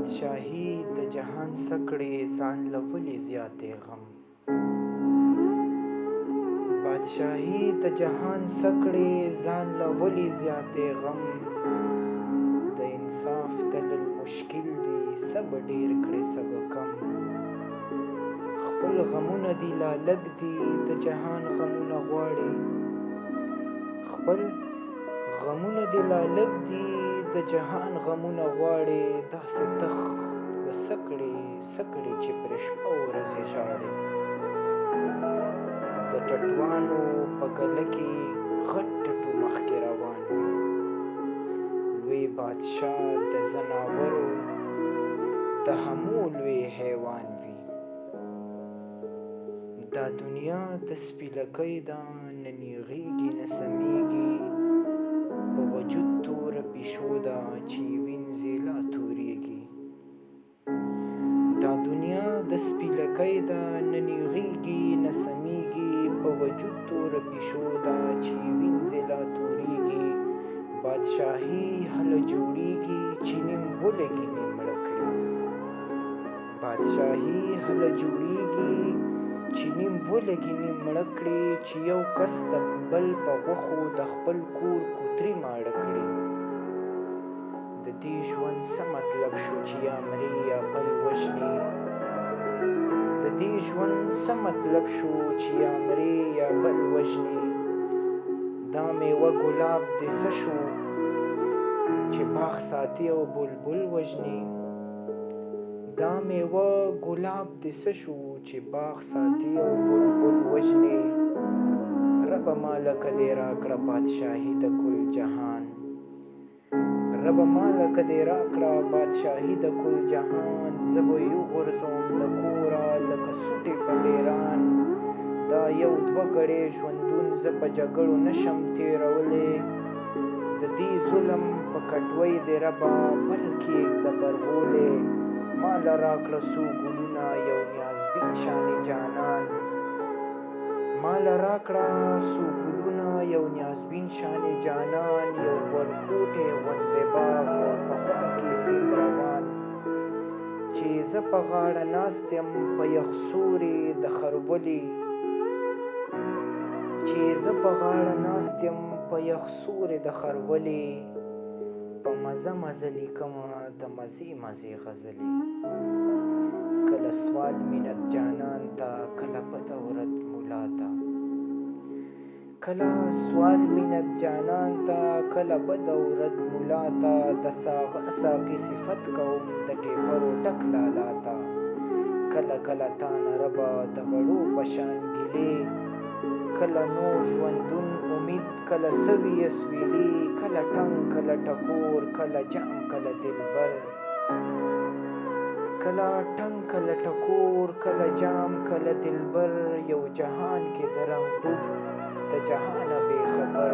بادشاهي د جهان سکړې ځان له ولې زیاتې غم بادشاهي د جهان سکړې ځان له ولې زیاتې غم د انصاف تلل مشکل دي څه به ډېر کړې څه به کم خپل غمونه دي لا لږ دي د جهان غمونه غواړي خپل غمونه دي لا لږ دي د جهان غمونه غواړي داسې تخ به څه کړې چې پرې شپه ورځې ژاړي د ټټوانو په ګله کې غټ ټټو مخکې روان وي لوی بادشاه د ځناورو د همو لوی حیوان وي دا دنیا د سپیلکۍ ده نه نیغېږي نه سمیږي په وجود توره پیشو ده چې وینځي لا تورېږي دا دنیا د سپیلکۍ ده نه نیغېږي نه سمیږي په وجود توره پیشو ده چې وینځي لا تورېږي بادشاهي هله جوړېږي چې نیم ولګي نیم مړه کړي بادشاهي هله جوړېږي چې نیم ولګي نیم مړه کړي چې یو کس د بل په غوښو د خپل کور کوترې ماړه کړي د دې ژوند څه مطلب شو چې یا مري یا بل وژني د دې ژوند څه مطلب شو چې یا مري یا بل وژني دا میوه ګلاب دې څه شو چې باغ ساتي او بلبل وژني دا میوه ګلاب دې څه شو چې باغ ساتي او بلبل وژني ربه ما لکه دې راکړه بادشاهي د کل جهان ربه ما لکه دې راکړه بادشاهي د کل جهان زه به یې وغورځوم د کوره لکه سوټې په ډېران دا یو دوه ګړی ژوندون زه په جګړو نشم تېرولی د دې ظلم په کټوۍ دې ربه بل کېږده برغولې ماله راکړه څو ګلونه یو نیازبین شانې جانان ماله راکړه څو ګلونه یو نیازبین شانې جانان یو ورکوټی غوندې باغ او په خوا کې سیند روان چې زه په غاړه ناست یم په یخ سورې د خرولې چې زه په غاړه ناست یم په یخ سورې د خرولې په مزه مزه لیکمه د مزې مزې غزلې کله سوال مینت جانان ته کله بده ورځ ملا ته کله سوال مینت جانان ته کله بده ورځ ملا ته د ساغر ساقي صفت کوم د ټیپرو ډک لالا ته کله کله تانه ربه د غړو په شان ګیلې کله نور ژوندون امید کله سوي اسویلي کله ټنګ کله ټکور کله جام کله دلبر کله ټنګ کله ټکور کله جام کله دلبر یو جهان کې د رنګ ډوب د جهانه بې خبر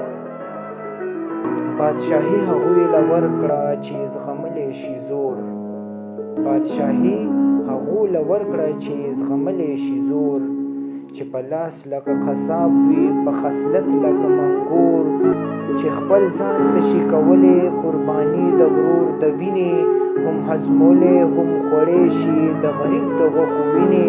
بادشاهي هغوی له ورکړه چې زغملی شي زور بادشاهي هغو له ورکړه چې زغملی شي زور چې په لاس لکه قصاب وي په خصلت لکه منګور چې خپل ځان تشي کولی قرباني د غرور د وینې هم هضمولی هم خوړی شي د غریب د غوښو وینې